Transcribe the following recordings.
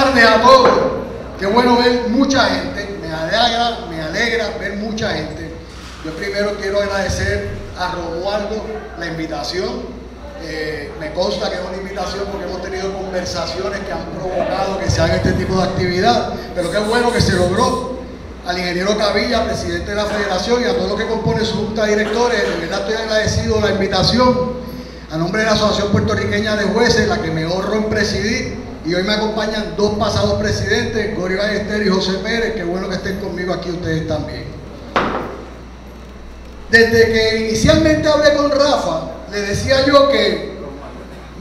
tardes a todos. Qué bueno ver mucha gente. Me alegra ver mucha gente. Yo primero quiero agradecer a Romualdo la invitación. Me consta que es una invitación porque hemos tenido conversaciones que han provocado que se haga este tipo de actividad. Pero qué bueno que se logró. Al ingeniero Cavilla, presidente de la federación, y a todos los que componen su junta de directores, de verdad estoy agradecido de la invitación. A nombre de la Asociación Puertorriqueña de Jueces, la que me honro en presidir, y hoy me acompañan dos pasados presidentes, Gori Ballester y José Pérez. Qué bueno que estén conmigo aquí ustedes también. Desde que inicialmente hablé con Rafa, le decía yo que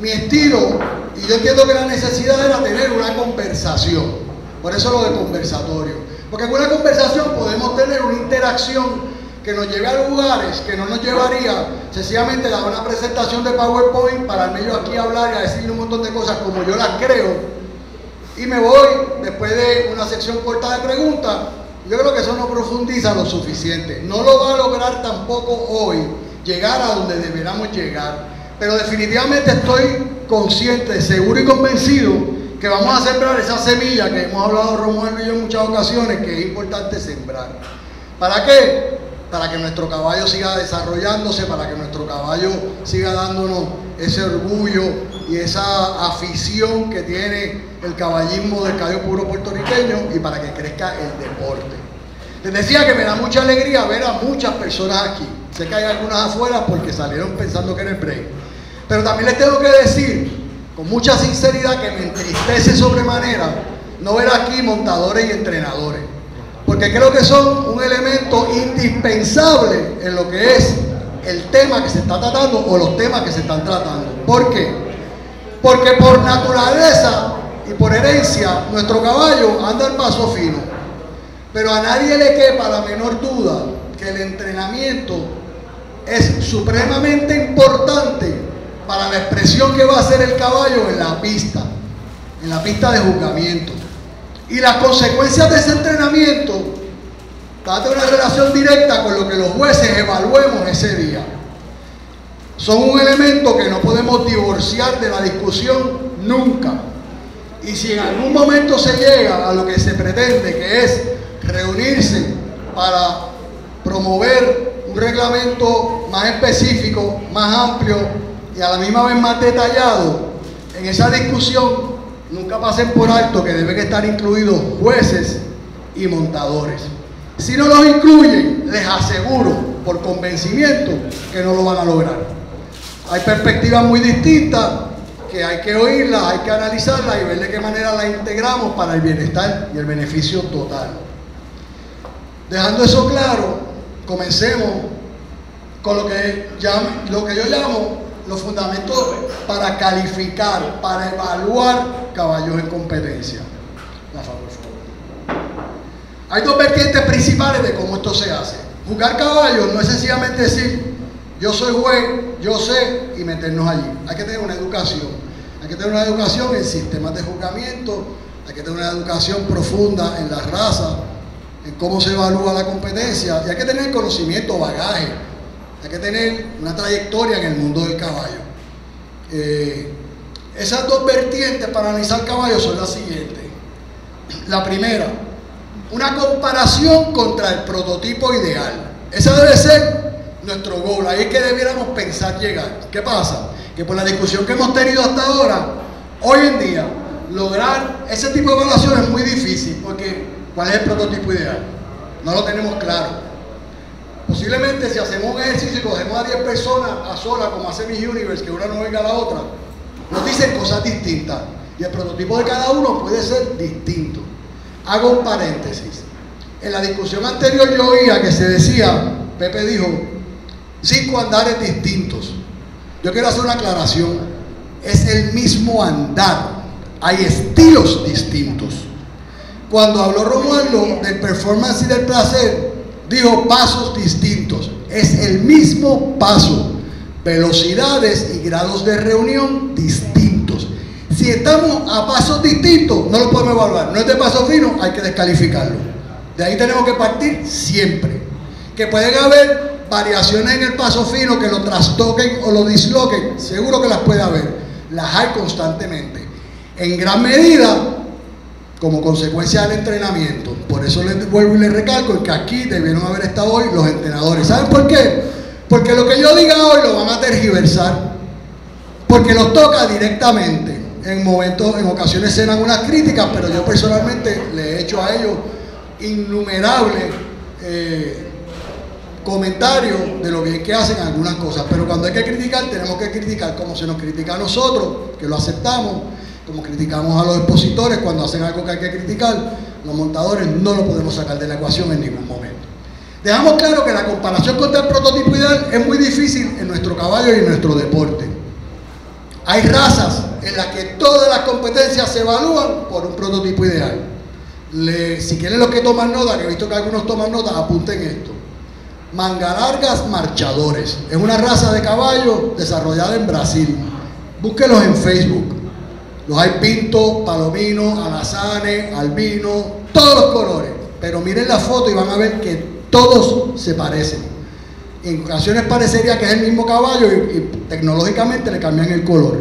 mi estilo, y yo entiendo que la necesidad era tener una conversación, por eso lo de conversatorio, porque en una conversación podemos tener una interacción que nos lleve a lugares que no nos llevaría sencillamente dar una presentación de PowerPoint para yo aquí hablar y a decirle un montón de cosas como yo las creo, y me voy después de una sección corta de preguntas. Yo creo que eso no profundiza lo suficiente. No lo va a lograr tampoco hoy llegar a donde deberíamos llegar, pero definitivamente estoy consciente, seguro y convencido que vamos a sembrar esa semilla que hemos hablado Romualdo y yo en muchas ocasiones, que es importante sembrar. ¿Para qué? Para que nuestro caballo siga desarrollándose, para que nuestro caballo siga dándonos ese orgullo y esa afición que tiene el caballismo del caballo puro puertorriqueño, y para que crezca el deporte. Les decía que me da mucha alegría ver a muchas personas aquí. Sé que hay algunas afuera porque salieron pensando que era el break, pero también les tengo que decir con mucha sinceridad que me entristece sobremanera no ver aquí montadores y entrenadores, porque creo que son un elemento indispensable en lo que es el tema que se está tratando o los temas que se están tratando. ¿Por qué? Porque por naturaleza y por herencia nuestro caballo anda al paso fino, pero a nadie le quepa la menor duda que el entrenamiento es supremamente importante para la expresión que va a hacer el caballo en la pista de juzgamiento. Y las consecuencias de ese entrenamiento van a tener una relación directa con lo que los jueces evaluemos ese día. Son un elemento que no podemos divorciar de la discusión nunca. Y si en algún momento se llega a lo que se pretende, que es reunirse para promover un reglamento más específico, más amplio y a la misma vez más detallado, en esa discusión nunca pasen por alto que deben estar incluidos jueces y montadores. Si no los incluyen, les aseguro por convencimiento que no lo van a lograr. Hay perspectivas muy distintas que hay que oírlas, hay que analizarlas y ver de qué manera las integramos para el bienestar y el beneficio total. Dejando eso claro, comencemos con lo que yo llamo los fundamentos para calificar, para evaluar caballos en competencia. Por favor. Hay dos vertientes principales de cómo esto se hace. Jugar caballos no es sencillamente decir yo soy juez, yo sé, y meternos allí. Hay que tener una educación. Hay que tener una educación en sistemas de juzgamiento, hay que tener una educación profunda en la raza, en cómo se evalúa la competencia, y hay que tener conocimiento, bagaje. Hay que tener una trayectoria en el mundo del caballo. Esas dos vertientes para analizar caballos son las siguientes. La primera, una comparación contra el prototipo ideal. Esa debe ser nuestro goal, ahí es que debiéramos pensar llegar. ¿Qué pasa? Que por la discusión que hemos tenido hasta ahora, hoy en día, lograr ese tipo de evaluación es muy difícil, porque ¿cuál es el prototipo ideal? No lo tenemos claro. Posiblemente si hacemos un ejercicio y cogemos a 10 personas a solas, como hace Miss Universe, que una no oiga a la otra, nos dicen cosas distintas. Y el prototipo de cada uno puede ser distinto. Hago un paréntesis. En la discusión anterior yo oía que se decía, Pepe dijo, 5 andares distintos. Yo quiero hacer una aclaración. Es el mismo andar. Hay estilos distintos. Cuando habló Romualdo del performance y del placer, dijo pasos distintos. Es el mismo paso, velocidades y grados de reunión distintos. Si estamos a pasos distintos, no lo podemos evaluar. No es de paso fino, hay que descalificarlo. De ahí tenemos que partir siempre. Que pueden haber variaciones en el paso fino que lo trastoquen o lo disloquen, seguro que las puede haber. Las hay constantemente. En gran medida, como consecuencia del entrenamiento. Por eso les vuelvo y les recalco que aquí debieron haber estado hoy los entrenadores. ¿Saben por qué? Porque lo que yo diga hoy lo van a tergiversar, porque los toca directamente. En ocasiones se dan unas críticas, pero yo personalmente le he hecho a ellos innumerables comentarios de lo bien que hacen algunas cosas. Pero cuando hay que criticar, tenemos que criticar como se nos critica a nosotros, que lo aceptamos, como criticamos a los expositores cuando hacen algo que hay que criticar. Los montadores no lo podemos sacar de la ecuación en ningún momento. Dejamos claro que la comparación contra el prototipo ideal es muy difícil en nuestro caballo y en nuestro deporte. Hay razas en las que todas las competencias se evalúan por un prototipo ideal. Si quieren los que toman nota, que he visto que algunos toman nota, apunten esto. Mangalargas marchadores. Es una raza de caballo desarrollada en Brasil. Búsquenlos en Facebook. Los hay pinto, palomino, alazane, albino, todos los colores. Pero miren la foto y van a ver que todos se parecen. En ocasiones parecería que es el mismo caballo y tecnológicamente le cambian el color.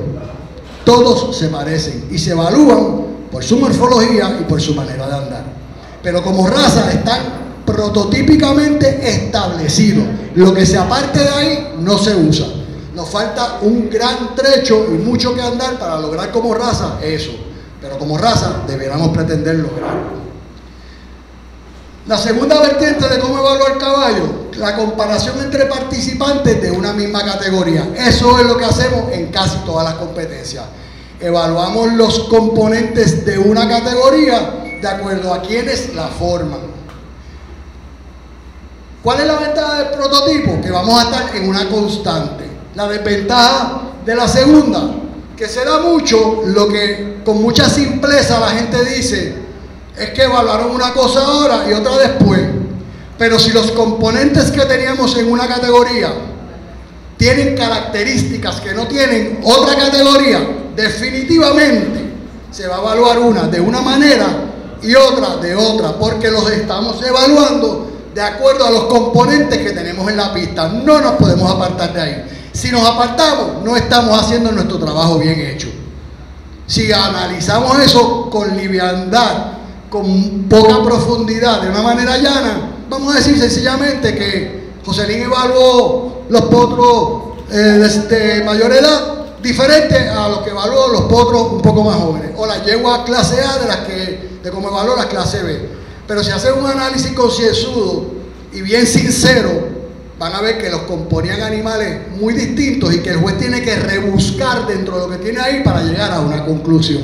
Todos se parecen y se evalúan por su morfología y por su manera de andar. Pero como raza están prototípicamente establecidos. Lo que se aparte de ahí no se usa. Nos falta un gran trecho y mucho que andar para lograr como raza eso. Pero como raza deberíamos pretender lograrlo. La segunda vertiente de cómo evaluar caballo, la comparación entre participantes de una misma categoría. Eso es lo que hacemos en casi todas las competencias. Evaluamos los componentes de una categoría de acuerdo a quienes la forman. ¿Cuál es la ventaja del prototipo? Que vamos a estar en una constante. La desventaja de la segunda, que se da mucho lo que con mucha simpleza la gente dice, es que evaluaron una cosa ahora y otra después. Pero si los componentes que teníamos en una categoría tienen características que no tienen otra categoría, definitivamente se va a evaluar una de una manera y otra de otra, porque los estamos evaluando de acuerdo a los componentes que tenemos en la pista. No nos podemos apartar de ahí. Si nos apartamos, no estamos haciendo nuestro trabajo bien hecho. Si analizamos eso con liviandad, con poca profundidad, de una manera llana, vamos a decir sencillamente que Joselín evaluó los potros de mayor edad diferente a los que evaluó los potros un poco más jóvenes, o las yeguas clase A de como evaluó las clase B. Pero si hacen un análisis concienzudo y bien sincero, van a ver que los componían animales muy distintos y que el juez tiene que rebuscar dentro de lo que tiene ahí para llegar a una conclusión.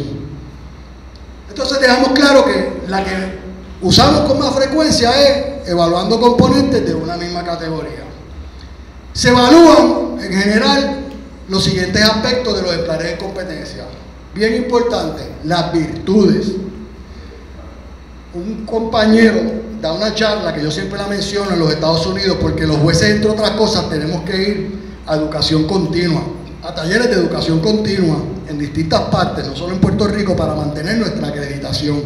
Entonces dejamos claro que la que usamos con más frecuencia es evaluando componentes de una misma categoría. Se evalúan en general los siguientes aspectos de los ejemplares de competencia. Bien importante, las virtudes. Un compañero da una charla que yo siempre la menciono en los Estados Unidos, porque los jueces, entre otras cosas, tenemos que ir a educación continua, a talleres de educación continua en distintas partes, no solo en Puerto Rico, para mantener nuestra acreditación.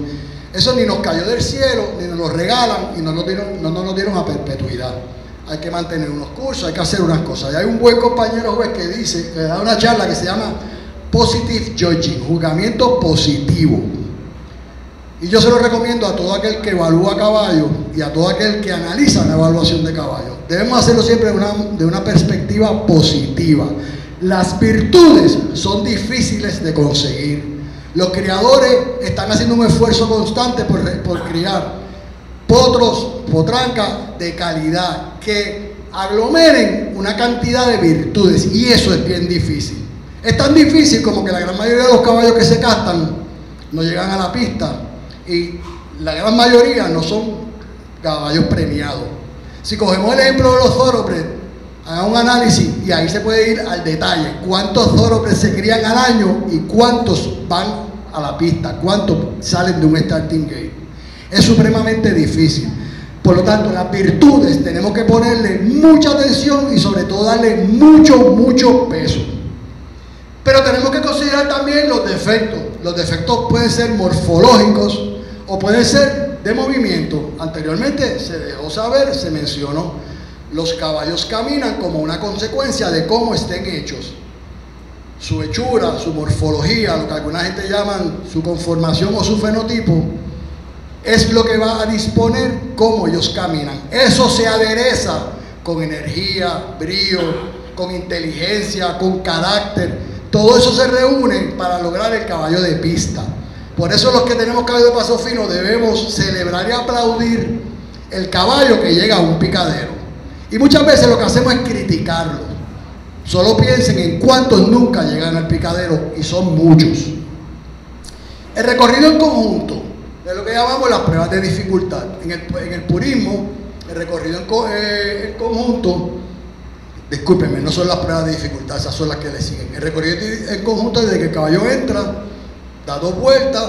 Eso ni nos cayó del cielo, ni nos lo regalan y no nos lo dieron a perpetuidad. Hay que mantener unos cursos, hay que hacer unas cosas. Y hay un buen compañero juez que dice, que da una charla que se llama Positive Judging, juzgamiento positivo. Y yo se lo recomiendo a todo aquel que evalúa caballo y a todo aquel que analiza la evaluación de caballo. Debemos hacerlo siempre de una perspectiva positiva. Las virtudes son difíciles de conseguir. Los criadores están haciendo un esfuerzo constante por criar potros, potrancas de calidad, que aglomeren una cantidad de virtudes, y eso es bien difícil. Es tan difícil como que la gran mayoría de los caballos que se castan no llegan a la pista, y la gran mayoría no son caballos premiados. Si cogemos el ejemplo de los thoroughbred, haga un análisis y ahí se puede ir al detalle. ¿Cuántos thoroughbred se crían al año y cuántos van a la pista? ¿Cuántos salen de un starting gate? Es supremamente difícil. Por lo tanto, las virtudes tenemos que ponerle mucha atención y sobre todo darle mucho peso. Pero tenemos que considerar también los defectos. Los defectos pueden ser morfológicos o pueden ser de movimiento. Anteriormente se dejó saber, se mencionó, los caballos caminan como una consecuencia de cómo estén hechos. Su hechura, su morfología, lo que alguna gente llaman su conformación o su fenotipo, es lo que va a disponer cómo ellos caminan. Eso se adereza con energía, brío, con inteligencia, con carácter. Todo eso se reúne para lograr el caballo de pista. Por eso los que tenemos caballo de paso fino debemos celebrar y aplaudir el caballo que llega a un picadero. Y muchas veces lo que hacemos es criticarlo. Solo piensen en cuántos nunca llegan al picadero, y son muchos. El recorrido en conjunto es lo que llamamos las pruebas de dificultad. En el purismo, el recorrido en conjunto, discúlpenme, no son las pruebas de dificultad, esas son las que le siguen. El recorrido en conjunto es desde que el caballo entra, da 2 vueltas,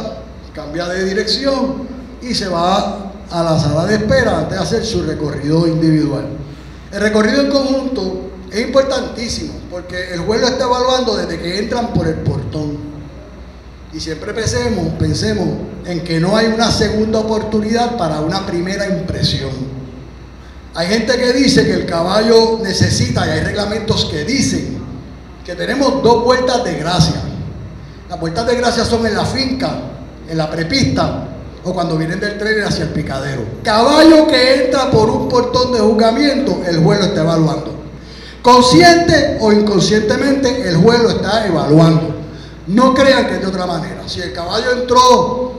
cambia de dirección y se va a la sala de espera antes de hacer su recorrido individual. El recorrido en conjunto es importantísimo porque el juez lo está evaluando desde que entran por el portón. Y siempre pensemos en que no hay una segunda oportunidad para una primera impresión. Hay gente que dice que el caballo necesita, y hay reglamentos que dicen que tenemos 2 vueltas de gracia. Las vueltas de gracia son en la finca, en la prepista, o cuando vienen del tren hacia el picadero. Caballo que entra por un portón de juzgamiento, el juez lo está evaluando. Consciente o inconscientemente, el juez lo está evaluando. No crean que es de otra manera. Si el caballo entró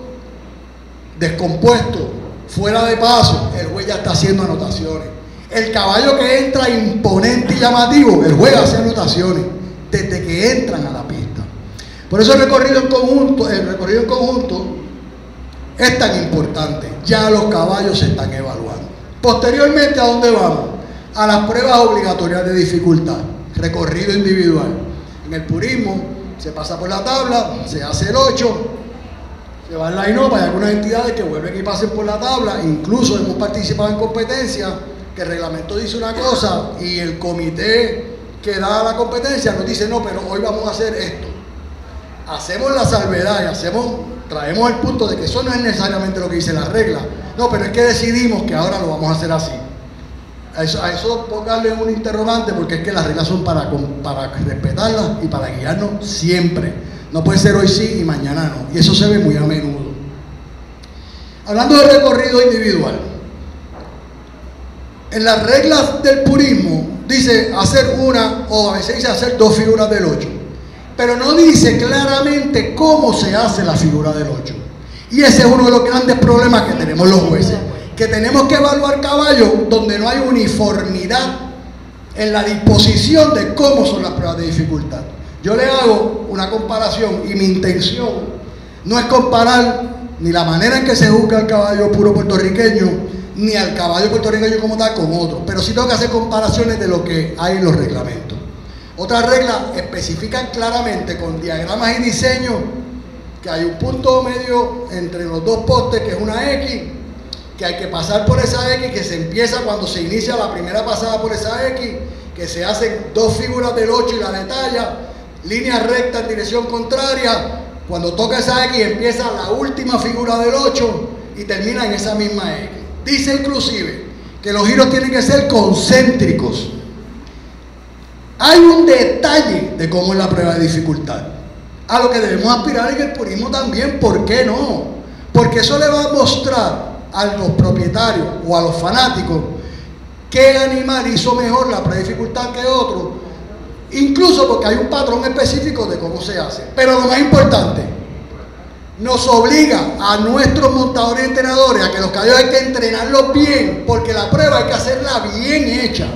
descompuesto, fuera de paso, el juez ya está haciendo anotaciones. El caballo que entra imponente y llamativo, el juez hace anotaciones desde que entran a la pista. Por eso el recorrido en conjunto es tan importante. Ya los caballos se están evaluando. Posteriormente, ¿a dónde vamos? A las pruebas obligatorias de dificultad. Recorrido individual. En el purismo se pasa por la tabla, se hace el 8, se va al line-up. Hay algunas entidades que vuelven y pasen por la tabla. Incluso hemos participado en competencias que el reglamento dice una cosa y el comité que da la competencia nos dice no, pero hoy vamos a hacer esto. Hacemos la salvedad y traemos el punto de que eso no es necesariamente lo que dice la regla. No, pero es que decidimos que ahora lo vamos a hacer así. A eso pónganle un interrogante, porque es que las reglas son para respetarlas y para guiarnos siempre. No puede ser hoy sí y mañana no. Y eso se ve muy a menudo. Hablando de recorrido individual, en las reglas del purismo dice hacer una, o a veces dice hacer 2 figuras del 8. Pero no dice claramente cómo se hace la figura del 8. Y ese es uno de los grandes problemas que tenemos los jueces. Que tenemos que evaluar caballos donde no hay uniformidad en la disposición de cómo son las pruebas de dificultad. Yo le hago una comparación y mi intención no es comparar ni la manera en que se juzga al caballo puro puertorriqueño, ni al caballo puertorriqueño como tal con otro, pero sí tengo que hacer comparaciones de lo que hay en los reglamentos. Otras reglas especifican claramente con diagramas y diseños que hay un punto medio entre los 2 postes que es una X, que hay que pasar por esa X, que se empieza cuando se inicia la primera pasada por esa X, que se hacen 2 figuras del 8 y la detalla, líneas rectas en dirección contraria, cuando toca esa X empieza la última figura del 8 y termina en esa misma X. Dice inclusive que los giros tienen que ser concéntricos. Hay un detalle de cómo es la prueba de dificultad, a lo que debemos aspirar en el purismo también. ¿Por qué no? Porque eso le va a mostrar a los propietarios o a los fanáticos qué animal hizo mejor la prueba de dificultad que otro, incluso porque hay un patrón específico de cómo se hace. Pero lo más importante, nos obliga a nuestros montadores y entrenadores a que los caballos hay que entrenarlos bien, porque la prueba hay que hacerla bien hecha.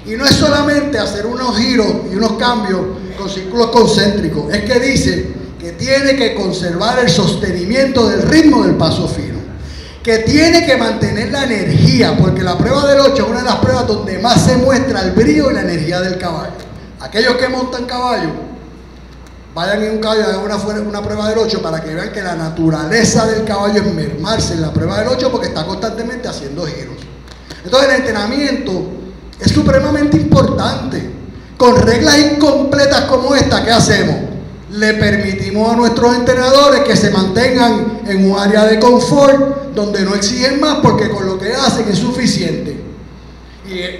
Y no es solamente hacer unos giros y unos cambios con círculos concéntricos, es que dice que tiene que conservar el sostenimiento del ritmo del paso fino, que tiene que mantener la energía, porque la prueba del 8 es una de las pruebas donde más se muestra el brío y la energía del caballo. Aquellos que montan caballo, vayan en un caballo y hagan una prueba del 8 para que vean que la naturaleza del caballo es mermarse en la prueba del 8 porque está constantemente haciendo giros. Entonces el entrenamiento es supremamente importante. Con reglas incompletas como esta, ¿qué hacemos? Le permitimos a nuestros entrenadores que se mantengan en un área de confort donde no exigen más porque con lo que hacen es suficiente.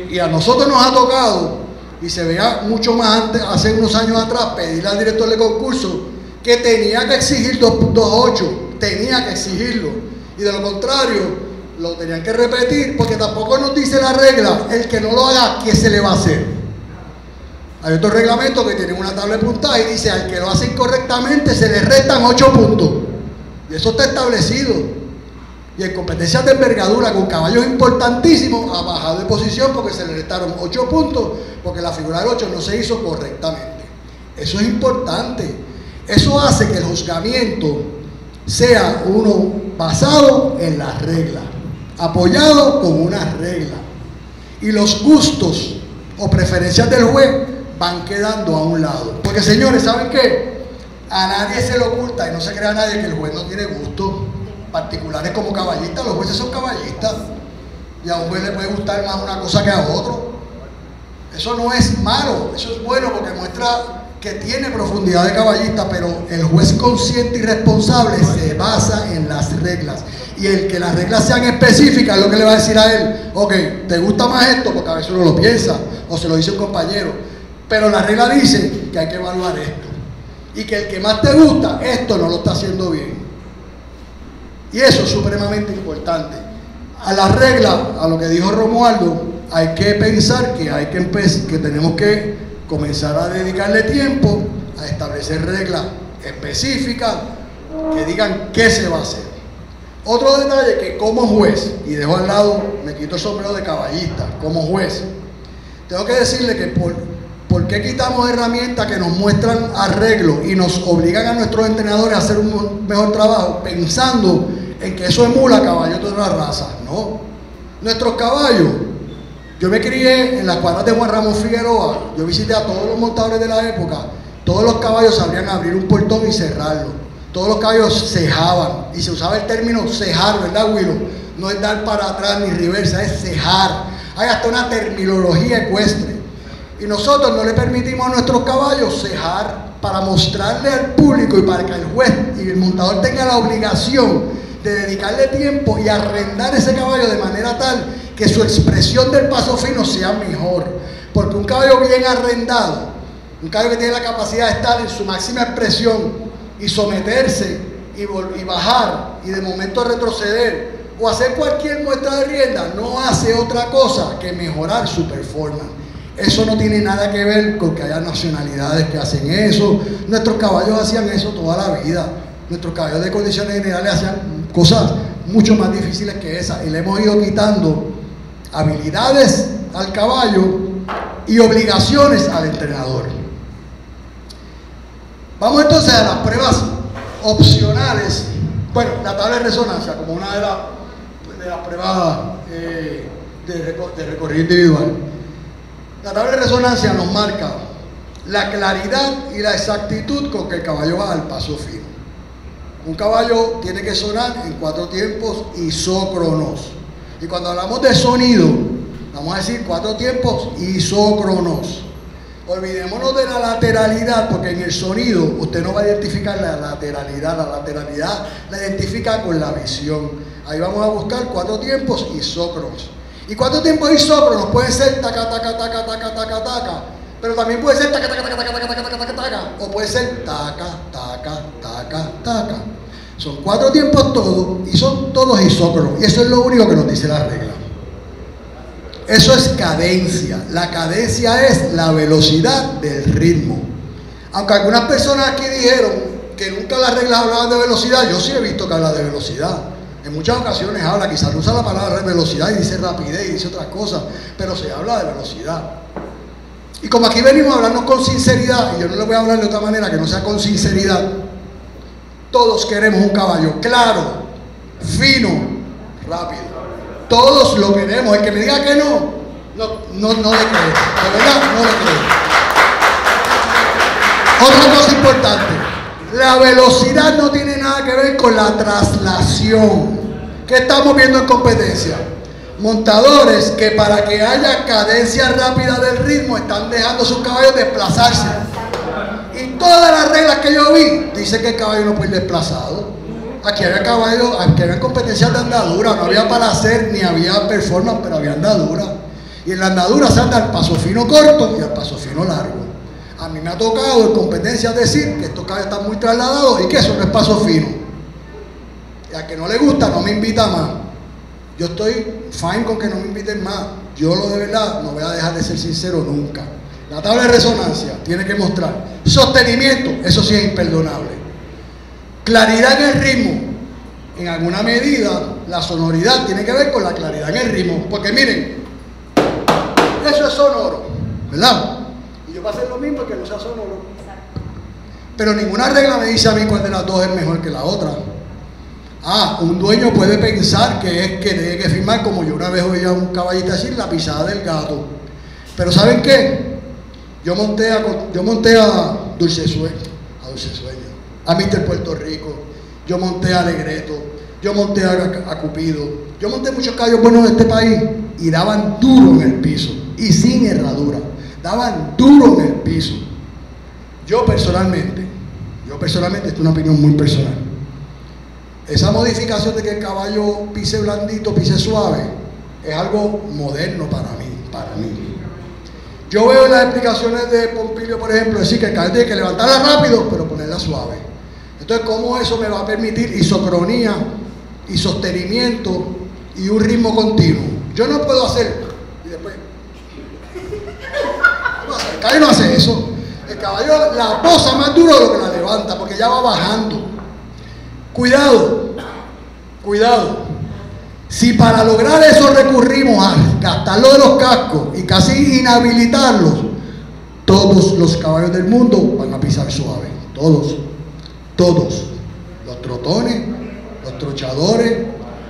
Y a nosotros nos ha tocado, y se veía mucho más antes, hace unos años atrás, pedirle al director de concurso que tenía que exigir 2.8, tenía que exigirlo. Y de lo contrario, lo tenían que repetir, porque tampoco nos dice la regla, el que no lo haga, ¿qué se le va a hacer? Hay otros reglamentos que tienen una tabla de puntaje y dice, al que lo hace incorrectamente se le restan 8 puntos. Y eso está establecido. Y en competencias de envergadura con caballos importantísimos ha bajado de posición porque se le restaron 8 puntos, porque la figura del 8 no se hizo correctamente. Eso es importante. Eso hace que el juzgamiento sea uno basado en las reglas, apoyado con una regla. Y los gustos o preferencias del juez van quedando a un lado. Porque, señores, ¿saben qué? A nadie se le oculta y no se crea a nadie que el juez no tiene gustos particulares como caballistas. Los jueces son caballistas y a un juez le puede gustar más una cosa que a otro. Eso no es malo, eso es bueno porque muestra que tiene profundidad de caballista, pero el juez consciente y responsable se basa en las reglas. Y el que las reglas sean específicas es lo que le va a decir a él, ok, ¿te gusta más esto? Porque a veces uno lo piensa o se lo dice un compañero, pero la regla dice que hay que evaluar esto y que el que más te gusta, esto no lo está haciendo bien. Y eso es supremamente importante. A la regla, a lo que dijo Romualdo, hay que pensar que tenemos que comenzar a dedicarle tiempo a establecer reglas específicas que digan qué se va a hacer. Otro detalle que como juez, y dejo al lado, me quito el sombrero de caballista, como juez, tengo que decirle que por qué quitamos herramientas que nos muestran arreglos y nos obligan a nuestros entrenadores a hacer un mejor trabajo pensando en que eso emula caballos de otra raza. No, nuestros caballos, yo me crié en las cuadras de Juan Ramón Figueroa, yo visité a todos los montadores de la época, todos los caballos sabrían abrir un portón y cerrarlo, todos los caballos cejaban, y se usaba el término cejar, ¿verdad, Willow? No es dar para atrás ni reversa, es cejar. Hay hasta una terminología ecuestre, y nosotros no le permitimos a nuestros caballos cejar para mostrarle al público y para que el juez y el montador tenga la obligación de dedicarle tiempo y arrendar ese caballo de manera tal que su expresión del paso fino sea mejor, porque un caballo bien arrendado, un caballo que tiene la capacidad de estar en su máxima expresión y someterse y bajar y de momento retroceder o hacer cualquier muestra de rienda, no hace otra cosa que mejorar su performance. Eso no tiene nada que ver con que haya nacionalidades que hacen eso. Nuestros caballos hacían eso toda la vida. Nuestros caballos de condiciones generales hacían cosas mucho más difíciles que esas y le hemos ido quitando habilidades al caballo y obligaciones al entrenador. Vamos entonces a las pruebas opcionales. Bueno, la tabla de resonancia como una de las pruebas de recorrido individual. La tabla de resonancia nos marca la claridad y la exactitud con que el caballo va al paso fino. Un caballo tiene que sonar en 4 tiempos isócronos. Y cuando hablamos de sonido, vamos a decir 4 tiempos isócronos. Olvidémonos de la lateralidad, porque en el sonido usted no va a identificar la lateralidad. La lateralidad la identifica con la visión. Ahí vamos a buscar 4 tiempos isócronos. Y 4 tiempos isócronos pueden ser taca, taca, taca, taca, taca, taca. Pero también puede ser taca, taca, taca, taca, taca, taca, taca, taca. O puede ser taca, taca, taca, taca. Son 4 tiempos todos y son todos isócronos. Y eso es lo único que nos dice la regla. Eso es cadencia. La cadencia es la velocidad del ritmo. Aunque algunas personas aquí dijeron que nunca las reglas hablaban de velocidad, yo sí he visto que habla de velocidad. En muchas ocasiones habla, quizás usa la palabra velocidad y dice rapidez y dice otras cosas, pero se habla de velocidad. Y como aquí venimos a hablarnos con sinceridad, y yo no le voy a hablar de otra manera que no sea con sinceridad, todos queremos un caballo claro, fino, rápido. Todos lo queremos. El que me diga que no le creo. De verdad, no le creo. Otra cosa importante. La velocidad no tiene nada que ver con la traslación. ¿Qué estamos viendo en competencia? Montadores que para que haya cadencia rápida del ritmo están dejando sus caballos desplazarse. Y todas las reglas que yo vi dicen que el caballo no puede ir desplazado. Aquí había caballos, aquí había competencias de andadura, no había para hacer ni había performance, pero había andadura. Y en la andadura se anda al paso fino corto y al paso fino largo. A mí me ha tocado en competencias decir que estos caballos están muy trasladados y que eso no es paso fino. Y a que no le gusta, no me invita más. Yo estoy fine con que no me inviten más. Yo de verdad no voy a dejar de ser sincero nunca. La tabla de resonancia tiene que mostrar sostenimiento, eso sí es imperdonable. Claridad en el ritmo, en alguna medida la sonoridad tiene que ver con la claridad en el ritmo, porque miren, eso es sonoro, ¿verdad? Y yo voy a hacer lo mismo que no sea sonoro. Pero ninguna regla me dice a mí cuál de las dos es mejor que la otra. Un dueño puede pensar que es que tiene que firmar, como yo una vez oí a un caballito decir, la pisada del gato. Pero ¿saben qué? Yo monté a Dulce Sueño, a Mr. Puerto Rico, yo monté a Alegreto, yo monté a Cupido, yo monté muchos caballos buenos de este país y daban duro en el piso y sin herradura, daban duro en el piso. Yo personalmente, esto es una opinión muy personal, esa modificación de que el caballo pise blandito, pise suave, es algo moderno para mí. Yo veo en las explicaciones de Pompilio, por ejemplo, decir que el caballo tiene que levantarla rápido, pero ponerla suave. Entonces, ¿cómo eso me va a permitir isocronía y sostenimiento y un ritmo continuo? Yo no puedo hacer, y después, el caballo no hace eso. El caballo la posa más duro de lo que la levanta, porque ya va bajando. Cuidado. Si para lograr eso recurrimos a gastarlo de los cascos y casi inhabilitarlos, todos los caballos del mundo van a pisar suave. Todos. Los trotones, los trochadores,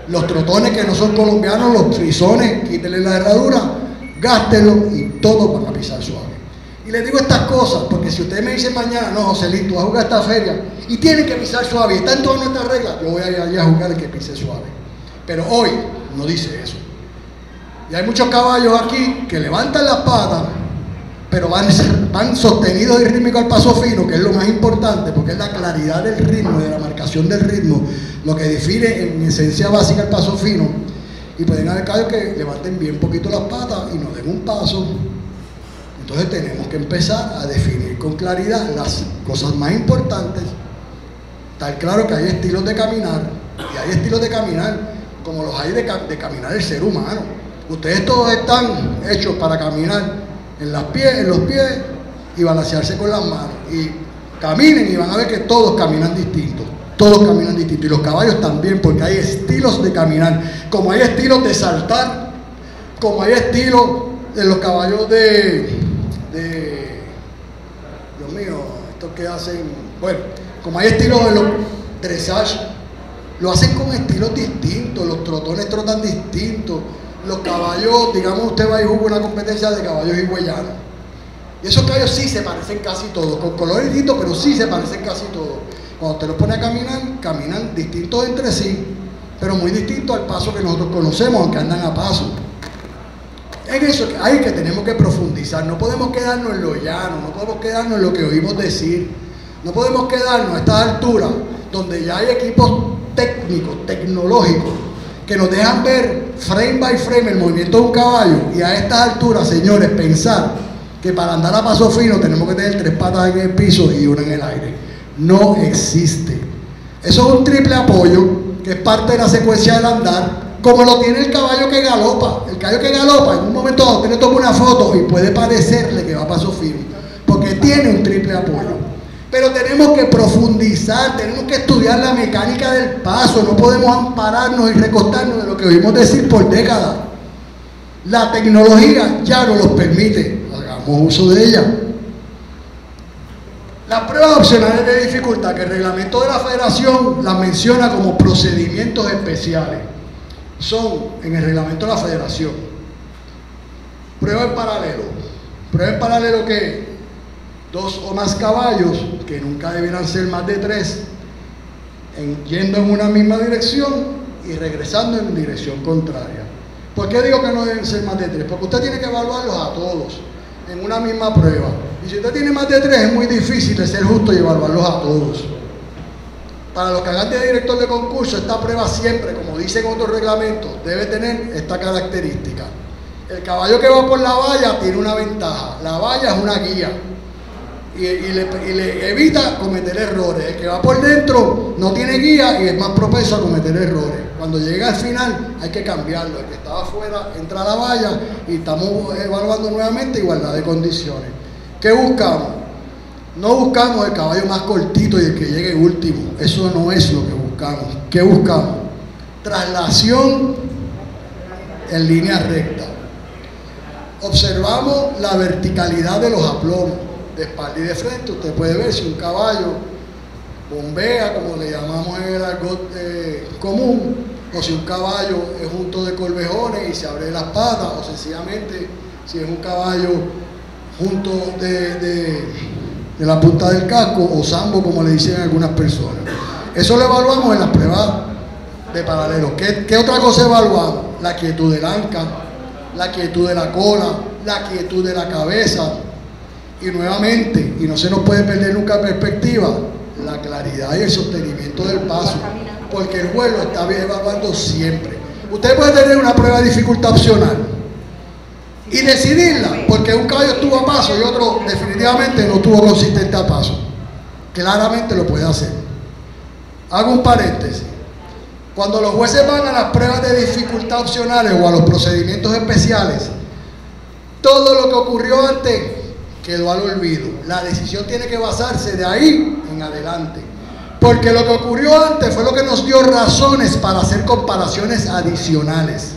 los trotones que no son colombianos, los frisones, quítenle la herradura, gástenlo y todos van a pisar suave. Y les digo estas cosas porque si ustedes me dicen mañana, no, Joselito, vas a jugar esta feria y tienen que pisar suave, y está en todas nuestras reglas, yo voy a ir allá a jugar el que pise suave. Pero hoy no dice eso. Y hay muchos caballos aquí que levantan las patas, pero van sostenidos y rítmicos al paso fino, que es lo más importante, porque es la claridad del ritmo, de la marcación del ritmo, lo que define en esencia básica el paso fino. Y pueden haber caballos que levanten bien poquito las patas y nos den un paso. Entonces tenemos que empezar a definir con claridad las cosas más importantes. Está claro que hay estilos de caminar, y hay estilos de caminar como los hay de caminar el ser humano. Ustedes todos están hechos para caminar en los pies y balancearse con las manos. Y caminen y van a ver que todos caminan distintos. Y los caballos también, porque hay estilos de caminar. Como hay estilos de saltar, como hay estilos de los caballos Dios mío, estos que hacen, bueno, como hay estilos de los dressage, lo hacen con estilos distintos, los trotones trotan distintos, los caballos, digamos, usted va y juega una competencia de caballos higüeyanos, y esos caballos sí se parecen casi todos, con colores distintos, pero sí se parecen casi todos. Cuando usted los pone a caminar, caminan distintos entre sí, pero muy distintos al paso que nosotros conocemos, aunque andan a paso. En eso hay que tenemos que profundizar, no podemos quedarnos en lo llano, no podemos quedarnos en lo que oímos decir, no podemos quedarnos a estas alturas donde ya hay equipos técnicos, tecnológicos, que nos dejan ver frame by frame el movimiento de un caballo, y a estas alturas, señores, pensar que para andar a paso fino tenemos que tener 3 patas en el piso y una en el aire. No existe. Eso es un triple apoyo que es parte de la secuencia del andar, como lo tiene el caballo que galopa. El caballo que galopa, en un momento dado, usted le toma una foto y puede parecerle que va a paso fino, porque tiene un triple apoyo. Pero tenemos que profundizar, tenemos que estudiar la mecánica del paso, no podemos ampararnos y recostarnos de lo que oímos decir por décadas. La tecnología ya no los permite, hagamos uso de ella. Las pruebas opcionales de dificultad, que el reglamento de la federación las menciona como procedimientos especiales, son en el reglamento de la federación. Prueba en paralelo. Prueba en paralelo que 2 o más caballos, que nunca debieran ser más de 3, yendo en una misma dirección y regresando en dirección contraria. ¿Por qué digo que no deben ser más de 3? Porque usted tiene que evaluarlos a todos en una misma prueba. Y si usted tiene más de 3, es muy difícil de ser justo y evaluarlos a todos. Para los que hagan de director de concurso, esta prueba siempre, como dicen otros reglamentos, debe tener esta característica. El caballo que va por la valla tiene una ventaja. La valla es una guía. le evita cometer errores. El que va por dentro no tiene guía y es más propenso a cometer errores. Cuando llega al final hay que cambiarlo. El que estaba afuera entra a la valla y estamos evaluando nuevamente igualdad de condiciones. ¿Qué buscamos? No buscamos el caballo más cortito y el que llegue último. Eso no es lo que buscamos. ¿Qué buscamos? Traslación en línea recta. Observamos la verticalidad de los aplomos, de espalda y de frente. Usted puede ver si un caballo bombea, como le llamamos en el argot común, o si un caballo es junto de corvejones y se abre las patas, o sencillamente si es un caballo junto de la punta del casco, o sambo, como le dicen algunas personas. Eso lo evaluamos en las pruebas de paralelo. ¿Qué otra cosa evaluamos? La quietud del anca, la quietud de la cola, la quietud de la cabeza. Y nuevamente, y no se nos puede perder nunca perspectiva, la claridad y el sostenimiento del paso, porque el juez lo está evaluando siempre. Usted puede tener una prueba de dificultad opcional y decidirla, porque un caballo estuvo a paso y otro definitivamente no estuvo consistente a paso. Claramente lo puede hacer. Hago un paréntesis. Cuando los jueces van a las pruebas de dificultad opcionales o a los procedimientos especiales, todo lo que ocurrió antes quedó al olvido. La decisión tiene que basarse de ahí en adelante, porque lo que ocurrió antes fue lo que nos dio razones para hacer comparaciones adicionales.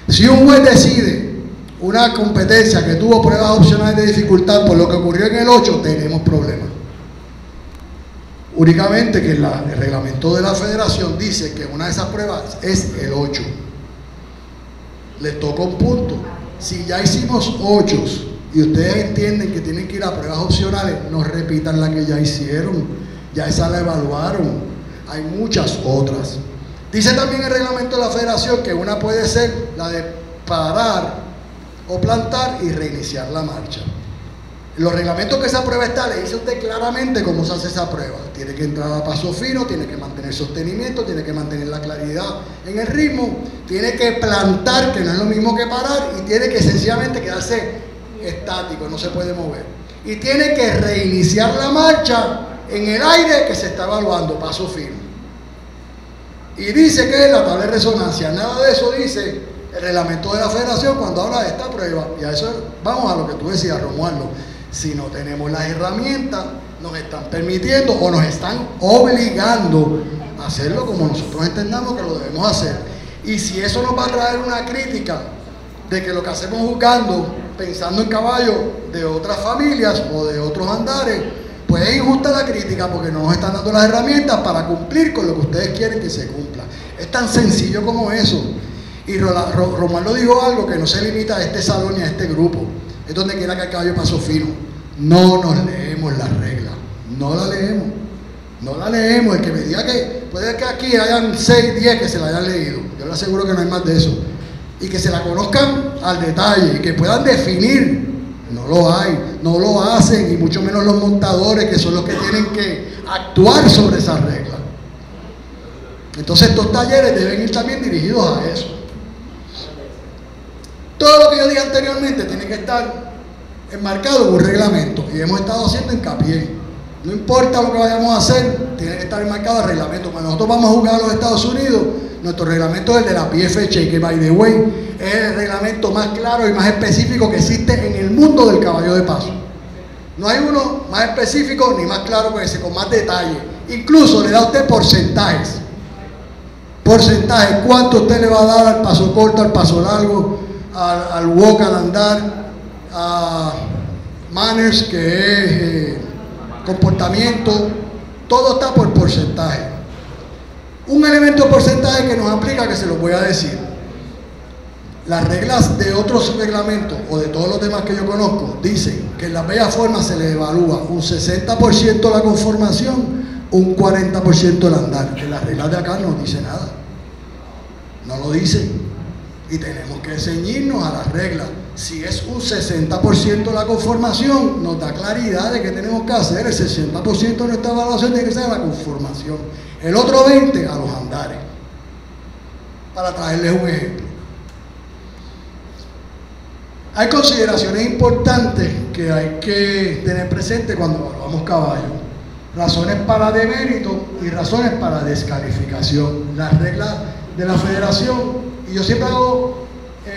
Si un juez decide una competencia que tuvo pruebas opcionales de dificultad por lo que ocurrió en el 8, tenemos problemas. Únicamente que el reglamento de la federación dice que una de esas pruebas es el 8. Les toca un punto. Si ya hicimos 8 y ustedes entienden que tienen que ir a pruebas opcionales, no repitan la que ya hicieron. Ya esa la evaluaron. Hay muchas otras. Dice también el reglamento de la federación que una puede ser la de parar o plantar y reiniciar la marcha. Los reglamentos que esa prueba está, le dice usted claramente cómo se hace esa prueba. Tiene que entrar a paso fino, tiene que mantener sostenimiento, tiene que mantener la claridad en el ritmo, tiene que plantar, que no es lo mismo que parar, y tiene que sencillamente quedarse estático, no se puede mover. Y tiene que reiniciar la marcha en el aire que se está evaluando, paso fino. Y dice que la tabla de resonancia, nada de eso dice el reglamento de la federación cuando habla de esta prueba. Y a eso vamos a lo que tú decías, Romualdo. Si no tenemos las herramientas, nos están permitiendo o nos están obligando a hacerlo como nosotros entendamos que lo debemos hacer. Y si eso nos va a traer una crítica de que lo que hacemos jugando, pensando en caballos de otras familias o de otros andares, pues es injusta la crítica porque no nos están dando las herramientas para cumplir con lo que ustedes quieren que se cumpla. Es tan sencillo como eso. Y Romualdo dijo algo que no se limita a este salón ni a este grupo. Es donde quiera que el caballo paso fino. No nos leemos las reglas. No la leemos. No la leemos. El que me diga que puede que aquí hayan 6, 10 que se la hayan leído. Yo le aseguro que no hay más de eso. Y que se la conozcan al detalle y que puedan definir. No lo hay. No lo hacen. Y mucho menos los montadores, que son los que tienen que actuar sobre esas reglas. Entonces estos talleres deben ir también dirigidos a eso. Todo lo que yo dije anteriormente tiene que estar enmarcado en un reglamento y hemos estado haciendo hincapié. No importa lo que vayamos a hacer, tiene que estar enmarcado el reglamento. Cuando nosotros vamos a jugar a los Estados Unidos, nuestro reglamento es el de la PFH, que by the way es el reglamento más claro y más específico que existe en el mundo del caballo de paso. No hay uno más específico ni más claro que ese, con más detalle. Incluso le da a usted porcentajes. Porcentajes, cuánto usted le va a dar al paso corto, al paso largo, al walk, al andar, a manners, que es comportamiento. Todo está por porcentaje. Un elemento de porcentaje que nos aplica, que se los voy a decir. Las reglas de otros reglamentos o de todos los demás que yo conozco dicen que en las bellas formas se le evalúa un 60% la conformación, un 40% el andar. En las reglas de acá no dice nada. No lo dicen. Y tenemos que ceñirnos a las reglas. Si es un 60% la conformación, nos da claridad de qué tenemos que hacer. El 60% de nuestra evaluación tiene que ser la conformación. El otro 20% a los andares. Para traerles un ejemplo. Hay consideraciones importantes que hay que tener presente cuando evaluamos caballos. Razones para demérito y razones para descalificación. Las reglas de la federación, y yo siempre hago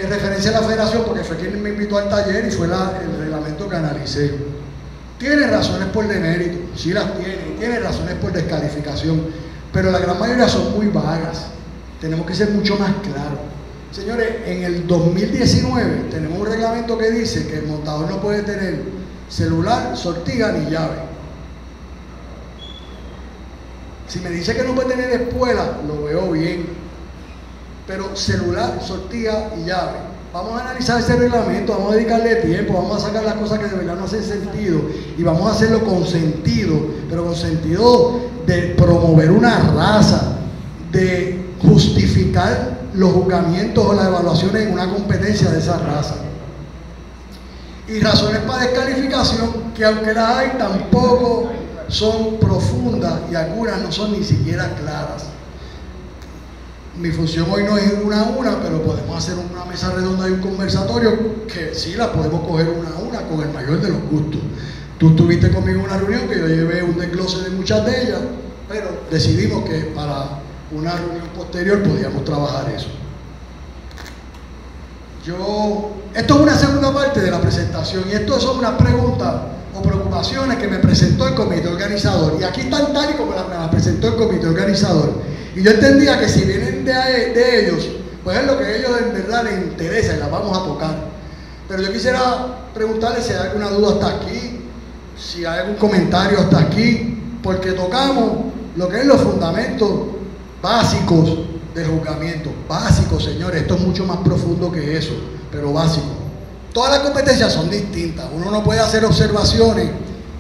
referencia a la federación porque fue quien me invitó al taller y fue el reglamento que analicé. Tiene razones por demérito, sí las tiene razones por descalificación, pero la gran mayoría son muy vagas. Tenemos que ser mucho más claros. Señores, en el 2019 tenemos un reglamento que dice que el montador no puede tener celular, sortiga ni llave. Si me dice que no puede tener espuela, lo veo bien, pero celular, sortiga y llave. Vamos a analizar ese reglamento, vamos a dedicarle tiempo, vamos a sacar las cosas que de verdad no hacen sentido y vamos a hacerlo con sentido, pero con sentido de promover una raza, de justificar los juzgamientos o las evaluaciones en una competencia de esa raza. Y razones para descalificación, que aunque las hay, tampoco son profundas y algunas no son ni siquiera claras. Mi función hoy no es una a una, pero podemos hacer una mesa redonda y un conversatorio que sí la podemos coger una a una con el mayor de los gustos. Tú estuviste conmigo en una reunión que yo llevé un desglose de muchas de ellas, pero decidimos que para una reunión posterior podíamos trabajar eso. Esto es una segunda parte de la presentación y esto son unas preguntas o preocupaciones que me presentó el comité organizador, y aquí están tal y como me las presentó el comité organizador, y yo entendía que si vienen de ellos, pues es lo que a ellos en verdad les interesa y las vamos a tocar. Pero yo quisiera preguntarles si hay alguna duda hasta aquí, si hay algún comentario hasta aquí, porque tocamos lo que es los fundamentos básicos del juzgamiento. Básicos, señores, esto es mucho más profundo que eso, pero básico. Todas las competencias son distintas, uno no puede hacer observaciones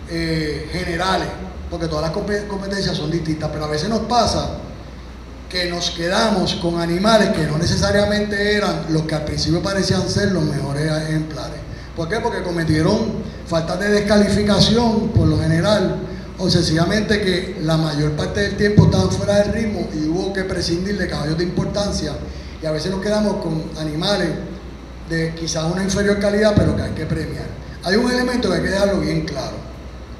generales, porque todas las competencias son distintas, pero a veces nos pasa que nos quedamos con animales que no necesariamente eran los que al principio parecían ser los mejores ejemplares. ¿Por qué? Porque cometieron faltas de descalificación por lo general, o sencillamente que la mayor parte del tiempo estaban fuera del ritmo y hubo que prescindir de caballos de importancia, y a veces nos quedamos con animales de quizás una inferior calidad, pero que hay que premiar. Hay un elemento que hay que dejarlo bien claro.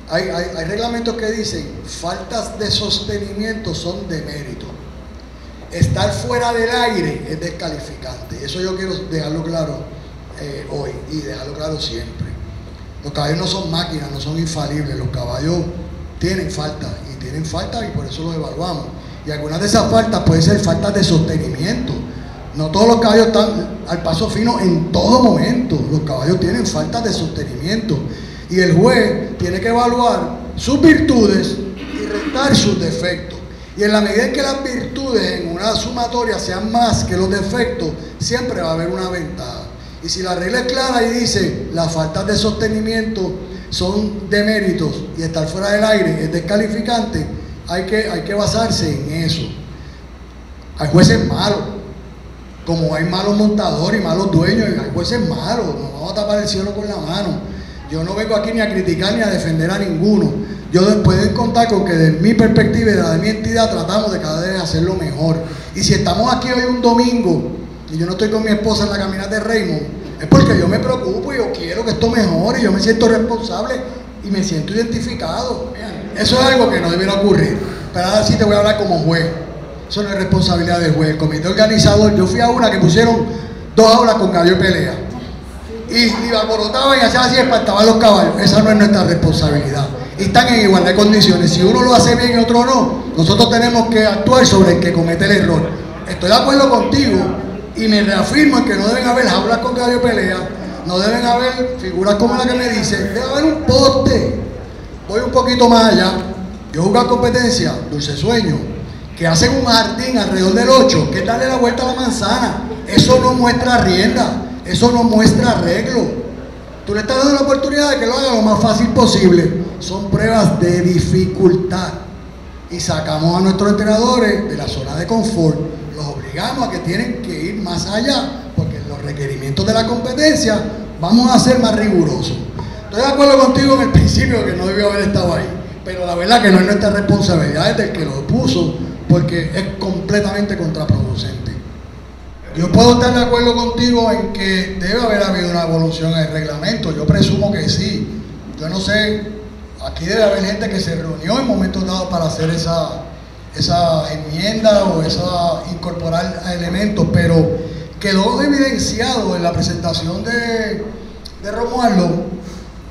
Hay reglamentos que dicen faltas de sostenimiento son de mérito. Estar fuera del aire es descalificante. Eso yo quiero dejarlo claro hoy y dejarlo claro siempre. Los caballos no son máquinas, no son infalibles. Los caballos tienen faltas y por eso los evaluamos. Y algunas de esas faltas pueden ser faltas de sostenimiento. No todos los caballos están al paso fino en todo momento. Los caballos tienen faltas de sostenimiento. Y el juez tiene que evaluar sus virtudes y restar sus defectos. Y en la medida en que las virtudes en una sumatoria sean más que los defectos, siempre va a haber una ventaja. Y si la regla es clara y dice las faltas de sostenimiento son deméritos y estar fuera del aire es descalificante, hay que basarse en eso. Hay jueces malos, como hay malos montadores y malos dueños, y hay jueces malos, no vamos a tapar el cielo con la mano. Yo no vengo aquí ni a criticar ni a defender a ninguno. Yo pueden contar con que desde mi perspectiva y de mi entidad tratamos de cada vez hacerlo mejor. Y si estamos aquí hoy un domingo y yo no estoy con mi esposa en la caminata de Raymond, es porque yo me preocupo y yo quiero que esto mejore y yo me siento responsable y me siento identificado. Eso es algo que no debiera ocurrir. Pero ahora sí te voy a hablar como juez. Eso no es responsabilidad del juez. El comité organizador, yo fui a una que pusieron 2 aulas con caballo de pelea. Y alborotaban y hacían así, espantaban los caballos. Esa no es nuestra responsabilidad. Y están en igualdad de condiciones. Si uno lo hace bien y otro no, nosotros tenemos que actuar sobre el que comete el error. Estoy de acuerdo contigo y me reafirmo en que no deben haber jaulas con caballo de pelea, no deben haber figuras como la que me dice, debe haber un poste. Voy un poquito más allá. Yo jugué a competencia, Dulce Sueño, que hacen un jardín alrededor del 8, que es darle la vuelta a la manzana. Eso no muestra rienda, eso no muestra arreglo. Tú le estás dando la oportunidad de que lo haga lo más fácil posible. Son pruebas de dificultad. Y sacamos a nuestros entrenadores de la zona de confort. Los obligamos a que tienen que ir más allá, porque los requerimientos de la competencia vamos a ser más rigurosos. Estoy de acuerdo contigo en el principio que no debió haber estado ahí, pero la verdad que no es nuestra responsabilidad, es del que lo puso, porque es completamente contraproducente. Yo puedo estar de acuerdo contigo en que debe haber habido una evolución en el reglamento. Yo presumo que sí. Yo no sé, aquí debe haber gente que se reunió en momentos dados para hacer esa enmienda o incorporar elementos, pero quedó evidenciado en la presentación de Romualdo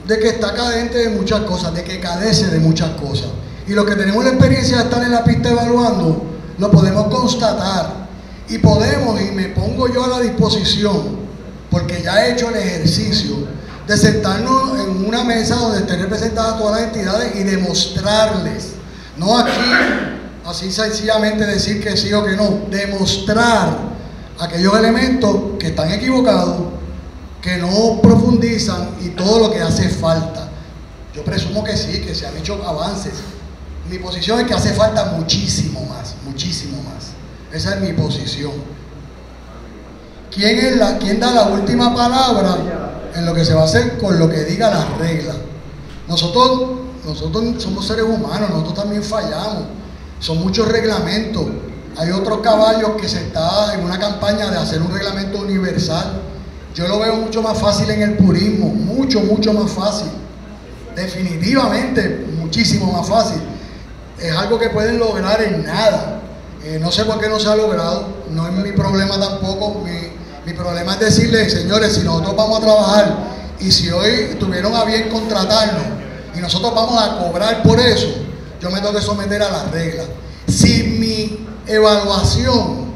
de que está cadente de muchas cosas, de que carece de muchas cosas. Y los que tenemos la experiencia de estar en la pista evaluando, lo podemos constatar. Y podemos, y me pongo yo a la disposición, porque ya he hecho el ejercicio de sentarnos en una mesa donde estén representadas todas las entidades y demostrarles, no aquí, así sencillamente decir que sí o que no, demostrar aquellos elementos que están equivocados, que no profundizan y todo lo que hace falta. Yo presumo que sí, que se han hecho avances. Mi posición es que hace falta muchísimo más, muchísimo más. Esa es mi posición. ¿Quién da la última palabra en lo que se va a hacer con lo que diga la regla? Nosotros somos seres humanos, nosotros también fallamos. Son muchos reglamentos. Hay otros caballos que se está en una campaña de hacer un reglamento universal. Yo lo veo mucho más fácil en el purismo, mucho más fácil. Definitivamente, muchísimo más fácil. Es algo que pueden lograr en nada. No sé por qué no se ha logrado, no es mi problema tampoco. Mi problema es decirles, señores, si nosotros vamos a trabajar y si hoy tuvieron a bien contratarnos y nosotros vamos a cobrar por eso, yo me tengo que someter a las reglas. Si mi evaluación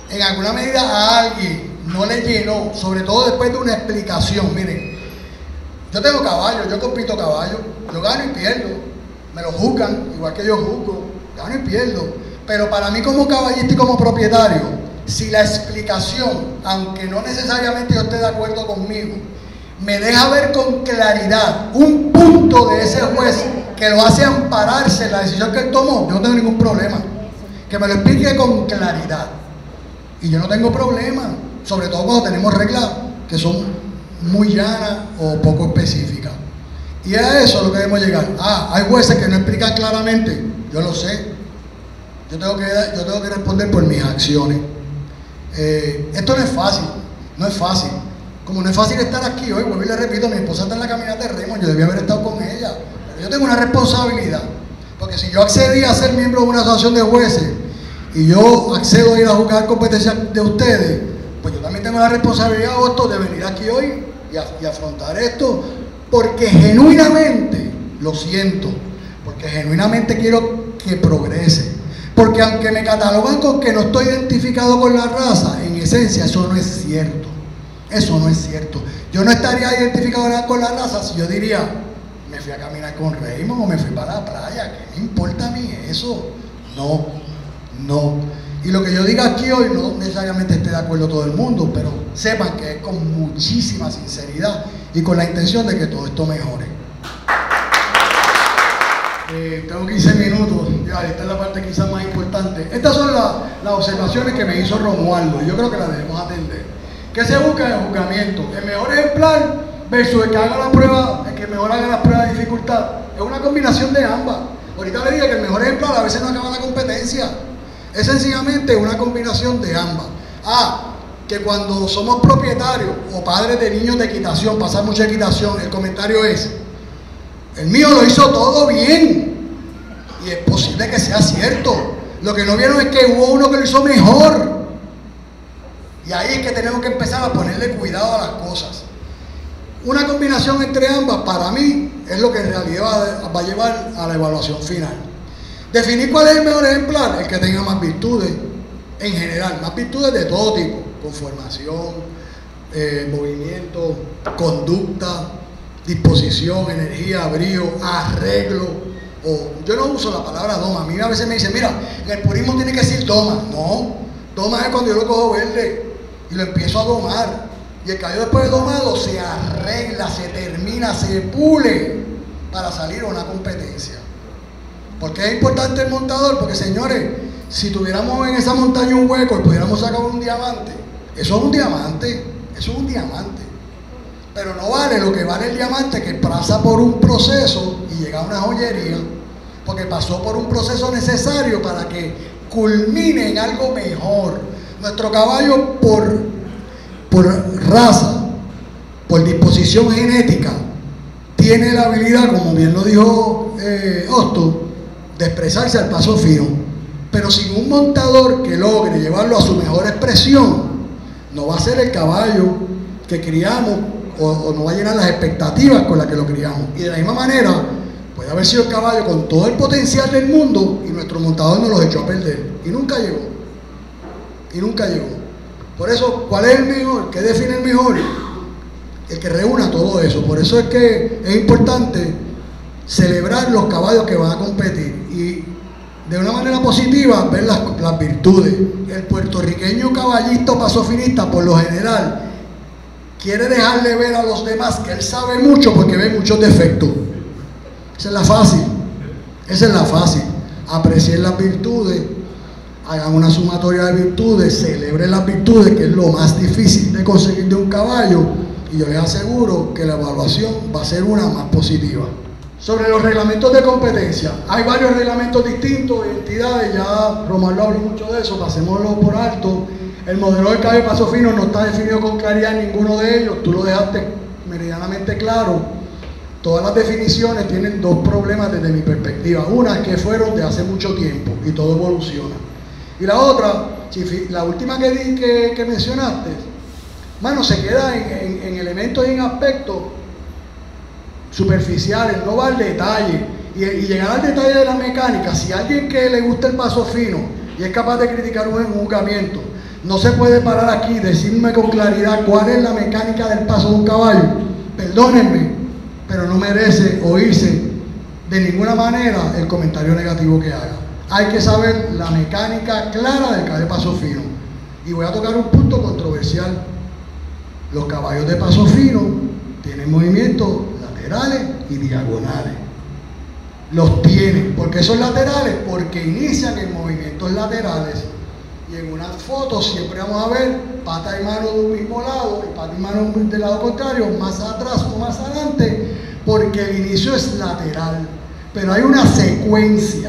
en alguna medida a alguien no le llenó, sobre todo después de una explicación, miren, yo tengo caballos, yo compito caballos, yo gano y pierdo, me lo juzgan igual que yo juzgo, gano y pierdo. Pero para mí como caballista y como propietario, si la explicación, aunque no necesariamente yo esté de acuerdo conmigo, me deja ver con claridad un punto de ese juez que lo hace ampararse en la decisión que él tomó, yo no tengo ningún problema. Que me lo explique con claridad. Y yo no tengo problema, sobre todo cuando tenemos reglas que son muy llanas o poco específicas. Y a eso es lo que debemos llegar. Hay jueces que no explican claramente, yo lo sé. Yo tengo que responder por mis acciones. Esto no es fácil, no es fácil. Como no es fácil estar aquí hoy, vuelvo y le repito, mi esposa está en la caminata de Remo, yo debía haber estado con ella. Pero yo tengo una responsabilidad, porque si yo accedí a ser miembro de una asociación de jueces y yo accedo a ir a juzgar competencias de ustedes, pues yo también tengo la responsabilidad de venir aquí hoy y afrontar esto, porque genuinamente lo siento, porque genuinamente quiero que progrese. Porque aunque me catalogan con que no estoy identificado con la raza, en esencia eso no es cierto. Eso no es cierto. Yo no estaría identificado con la raza si yo diría, me fui a caminar con Raymond o me fui para la playa. ¿Qué me importa a mí eso? No. Y lo que yo diga aquí hoy no necesariamente esté de acuerdo todo el mundo, pero sepan que es con muchísima sinceridad y con la intención de que todo esto mejore. Tengo 15 minutos, ya, esta es la parte quizás más importante. Estas son las observaciones que me hizo Romualdo, yo creo que las debemos atender. ¿Qué se busca en el juzgamiento? El mejor ejemplar versus el que haga la prueba, el que mejor haga las pruebas de dificultad. Es una combinación de ambas. Ahorita le dije que el mejor ejemplar a veces no acaba la competencia. Es sencillamente una combinación de ambas. Que cuando somos propietarios o padres de niños de equitación, pasa mucha equitación, el comentario es: el mío lo hizo todo bien. Y es posible que sea cierto. Lo que no vieron es que hubo uno que lo hizo mejor. Y ahí es que tenemos que empezar a ponerle cuidado a las cosas. Una combinación entre ambas, para mí, es lo que en realidad va a llevar a la evaluación final. Definir cuál es el mejor ejemplar, el que tenga más virtudes, en general, más virtudes de todo tipo: conformación, movimiento, conducta, disposición, energía, brío, arreglo. Yo no uso la palabra doma. A mí a veces me dicen, mira, en el purismo tiene que decir doma. No, doma es cuando yo lo cojo verde y lo empiezo a domar. Y el caballo después de domado se arregla, se termina, se pule para salir a una competencia. ¿Por qué es importante el montador? Porque, señores, si tuviéramos en esa montaña un hueco y pudiéramos sacar un diamante, eso es un diamante, eso es un diamante. Pero no vale lo que vale el diamante, que pasa por un proceso y llega a una joyería, porque pasó por un proceso necesario para que culmine en algo mejor. Nuestro caballo por raza, por disposición genética, tiene la habilidad, como bien lo dijo Hosto, de expresarse al paso fino. Pero sin un montador que logre llevarlo a su mejor expresión, no va a ser el caballo que criamos o no va a llenar las expectativas con las que lo criamos. Y de la misma manera, puede haber sido el caballo con todo el potencial del mundo y nuestro montador nos lo echó a perder. Y nunca llegó. Y nunca llegó. Por eso, ¿cuál es el mejor? ¿Qué define el mejor? El que reúna todo eso. Por eso es que es importante celebrar los caballos que van a competir y de una manera positiva ver las virtudes. El puertorriqueño caballista o pasofinista, por lo general, quiere dejarle ver a los demás que él sabe mucho porque ve muchos defectos. Esa es la fácil. Esa es la fácil. Aprecien las virtudes, hagan una sumatoria de virtudes, celebren las virtudes, que es lo más difícil de conseguir de un caballo, y yo les aseguro que la evaluación va a ser una más positiva. Sobre los reglamentos de competencia, hay varios reglamentos distintos, entidades, ya Román lo habló mucho de eso, pasémoslo por alto. El modelo del caballo de paso fino no está definido con claridad en ninguno de ellos, tú lo dejaste meridianamente claro. Todas las definiciones tienen dos problemas desde mi perspectiva. Una es que fueron de hace mucho tiempo y todo evoluciona. Y la otra, la última que mencionaste, mano, se queda en elementos y en aspectos superficiales, no va al detalle. Y llegar al detalle de la mecánica, si alguien que le gusta el paso fino y es capaz de criticar un enjugamiento, no se puede parar aquí y decirme con claridad cuál es la mecánica del paso de un caballo, perdónenme, pero no merece oírse de ninguna manera el comentario negativo que haga. Hay que saber la mecánica clara del caballo de paso fino. Y voy a tocar un punto controversial. Los caballos de paso fino tienen movimientos laterales y diagonales. Los tienen. ¿Por qué son laterales? Porque inician en movimientos laterales. Y en unas fotos siempre vamos a ver pata y mano de un mismo lado y pata y mano del lado contrario, más atrás o más adelante, porque el inicio es lateral. Pero hay una secuencia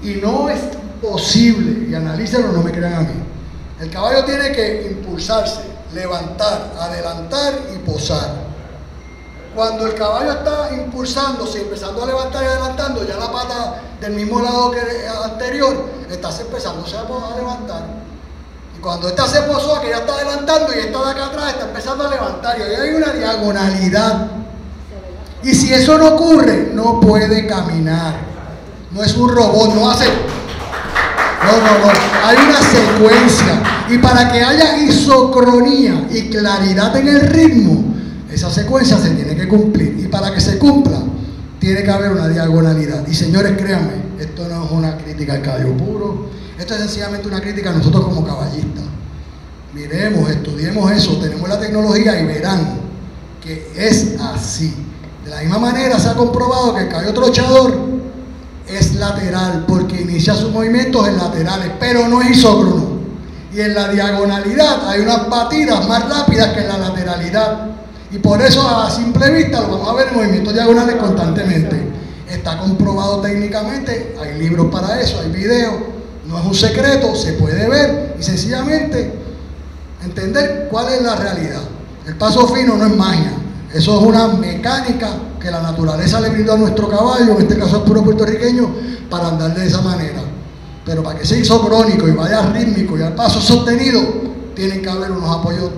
y no es posible, y analícenlo, no me crean a mí. El caballo tiene que impulsarse, levantar, adelantar y posar. Cuando el caballo está impulsándose, empezando a levantar y adelantando, ya la pata del mismo lado que anterior está empezándose a levantar. Y cuando esta se posó, que ya está adelantando, y esta de acá atrás está empezando a levantar. Y ahí hay una diagonalidad. Y si eso no ocurre, no puede caminar. No es un robot, no hace... No. Hay una secuencia. Y para que haya isocronía y claridad en el ritmo, esa secuencia se tiene que cumplir. Y para que se cumpla, tiene que haber una diagonalidad. Y señores, créanme, esto no es una crítica al caballo puro. Esto es sencillamente una crítica a nosotros como caballistas. Miremos, estudiemos eso, tenemos la tecnología y verán que es así. De la misma manera se ha comprobado que el caballo trochador es lateral porque inicia sus movimientos en laterales, pero no es isócrono. Y en la diagonalidad hay unas batidas más rápidas que en la lateralidad. Y por eso a simple vista lo vamos a ver en movimientos diagonales constantemente. Está comprobado técnicamente, hay libros para eso, hay videos, no es un secreto, se puede ver y sencillamente entender cuál es la realidad. El paso fino no es magia, eso es una mecánica que la naturaleza le brindó a nuestro caballo, en este caso es puro puertorriqueño, para andar de esa manera. Pero para que sea isocrónico y vaya rítmico y al paso sostenido, tienen que haber unos apoyos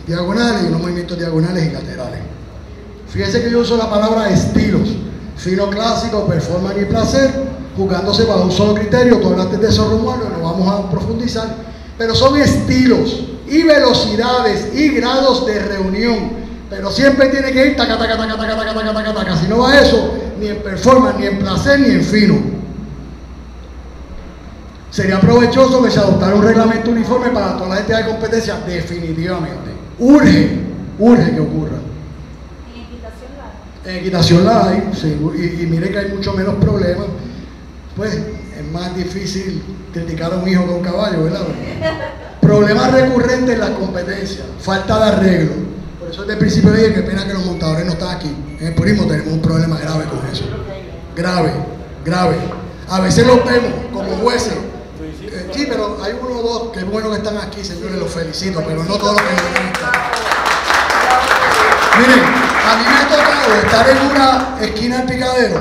diagonales y unos movimientos diagonales y laterales. Fíjense que yo uso la palabra estilos: fino, clásico, performance y placer, jugándose bajo un solo criterio. Tú hablaste de eso, Romualdo, no vamos a profundizar, pero son estilos y velocidades y grados de reunión. Pero siempre tiene que ir taca, taca, taca, taca, taca, taca, taca, taca. Si no va eso, ni en performance, ni en placer, ni en fino. Sería provechoso que se adoptara un reglamento uniforme para todas las entidades de competencia, definitivamente. Urge que ocurra. ¿En equitación la hay? En equitación la hay, sí, y mire que hay mucho menos problemas. Pues es más difícil criticar a un hijo que a un caballo, ¿verdad? Problemas recurrentes en las competencias, falta de arreglo. Por eso desde el principio dije que pena que los montadores no están aquí. En el purismo tenemos un problema grave con eso. Grave. A veces los vemos como jueces Sí, pero hay uno o dos, que es bueno que están aquí, señores, los felicito, pero no todos los que deben estar. Miren, a mí me ha tocado estar en una esquina del picadero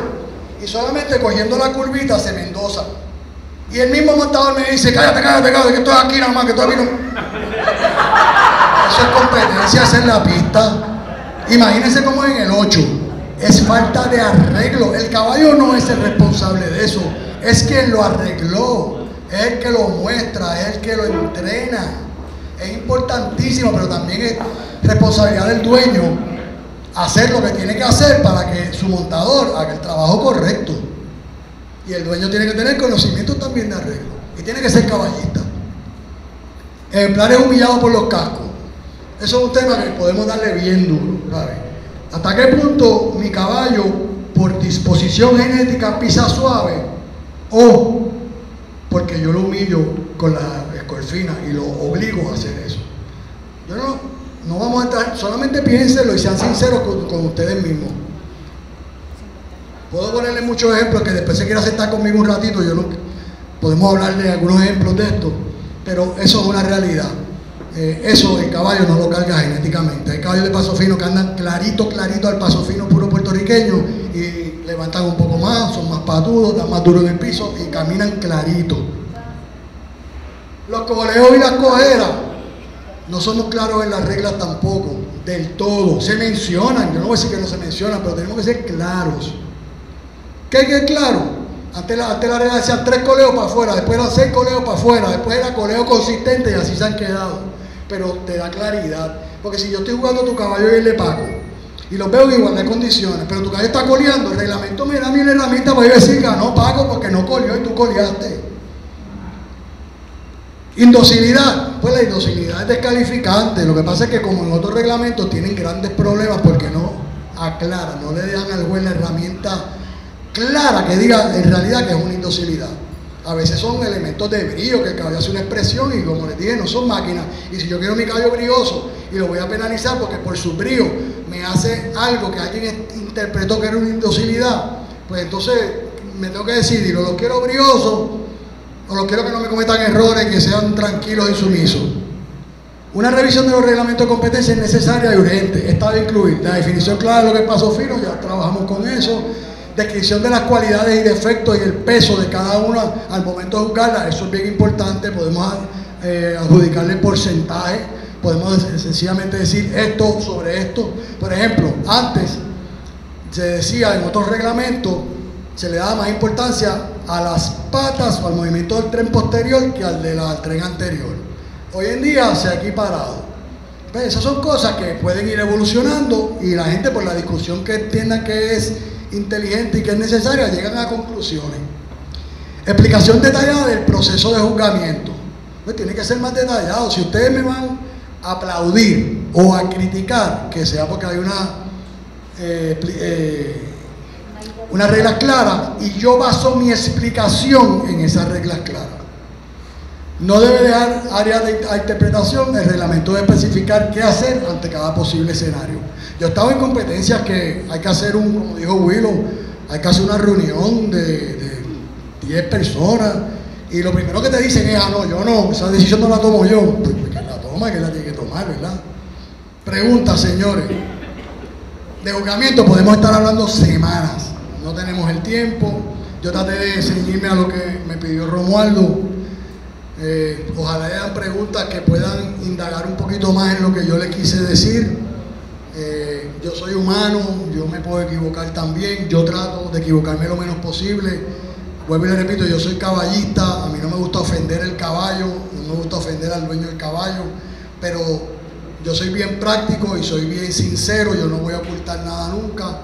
y solamente cogiendo la curvita se me endosa. Y el mismo montador me dice, cállate, que estoy aquí nada más, que estoy aquí. Eso es competencia, hacer la pista. Imagínense cómo en el 8. Es falta de arreglo. El caballo no es el responsable de eso. Es quien lo arregló. Es el que lo muestra, es el que lo entrena. Es importantísimo, pero también es responsabilidad del dueño hacer lo que tiene que hacer para que su montador haga el trabajo correcto. Y el dueño tiene que tener conocimiento también de arreglo. Y tiene que ser caballista. Ejemplares humillados por los cascos. Eso es un tema que podemos darle bien duro, ¿sabes? ¿Hasta qué punto mi caballo, por disposición genética, pisa suave? O porque yo lo humillo con la escorfina y lo obligo a hacer eso. Yo no vamos a entrar, solamente piénsenlo y sean sinceros con ustedes mismos. Puedo ponerle muchos ejemplos que después se quiera sentar conmigo un ratito, podemos hablar de algunos ejemplos de esto, pero eso es una realidad. Eso el caballo no lo carga genéticamente. Hay caballos de paso fino que andan clarito al paso fino puro puertorriqueño y levantan un poco más, son más patudos, están más duros en el piso y caminan clarito. Los coleos y las cojeras no somos claros en las reglas tampoco, del todo. Se mencionan, yo no voy a decir que no se mencionan, pero tenemos que ser claros. ¿Qué hay que ser claro? Antes la regla decían 3 coleos para afuera, después eran 6 coleos para afuera, después era coleo consistente y así se han quedado. Pero te da claridad, porque si yo estoy jugando tu caballo y el de Paco y los veo en igualdad de condiciones, pero tu caballo está coleando, el reglamento me da mi herramienta para yo decir ganó Paco porque no coleó y tú coleaste. Indocilidad, pues la indocilidad es descalificante. Lo que pasa es que como en otros reglamentos tienen grandes problemas porque no aclaran, no le dan al juez la herramienta clara que diga en realidad que es una indocilidad. A veces son elementos de brillo, que el caballo hace una expresión y como les dije, no son máquinas. Y si yo quiero mi caballo brilloso y lo voy a penalizar porque por su brillo me hace algo que alguien interpretó que era una indocilidad, pues entonces me tengo que decidir, o lo quiero brilloso o lo quiero que no me cometan errores, que sean tranquilos y sumisos. Una revisión de los reglamentos de competencia es necesaria y urgente. Esta debe incluir la definición clara de lo que es paso fino, ya trabajamos con eso. Descripción de las cualidades y defectos y el peso de cada una al momento de juzgarla, eso es bien importante. Podemos adjudicarle porcentaje, podemos sencillamente decir esto sobre esto. Por ejemplo, antes se decía en otros reglamentos, se le daba más importancia a las patas o al movimiento del tren posterior que al del tren anterior. Hoy en día se ha equiparado. Pues esas son cosas que pueden ir evolucionando y la gente, por la discusión que entienda que es inteligente y que es necesaria, llegan a conclusiones. Explicación detallada del proceso de juzgamiento. Pues tiene que ser más detallado. Si ustedes me van a aplaudir o a criticar, que sea porque hay unas reglas claras y yo baso mi explicación en esas reglas claras. No debe dejar área de interpretación. El reglamento debe especificar qué hacer ante cada posible escenario. Yo he estado en competencias que hay que hacer como dijo Willow, hay que hacer una reunión de 10 personas y lo primero que te dicen es, no, yo no, esa decisión no la tomo yo. Pues ¿quién la toma? ¿Quién la tiene que tomar, verdad? Pregunta, señores. De juzgamiento podemos estar hablando semanas, no tenemos el tiempo. Yo traté de ceñirme a lo que me pidió Romualdo. Ojalá hayan preguntas que puedan indagar un poquito más en lo que yo les quise decir. Yo soy humano, yo me puedo equivocar también, yo trato de equivocarme lo menos posible. Vuelvo y le repito, yo soy caballista, a mí no me gusta ofender el caballo, no me gusta ofender al dueño del caballo, pero yo soy bien práctico y soy bien sincero, yo no voy a ocultar nada nunca.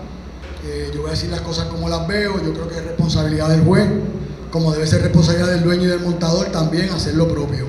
Yo voy a decir las cosas como las veo. Yo creo que es responsabilidad del juez, como debe ser responsabilidad del dueño y del montador también hacer lo propio.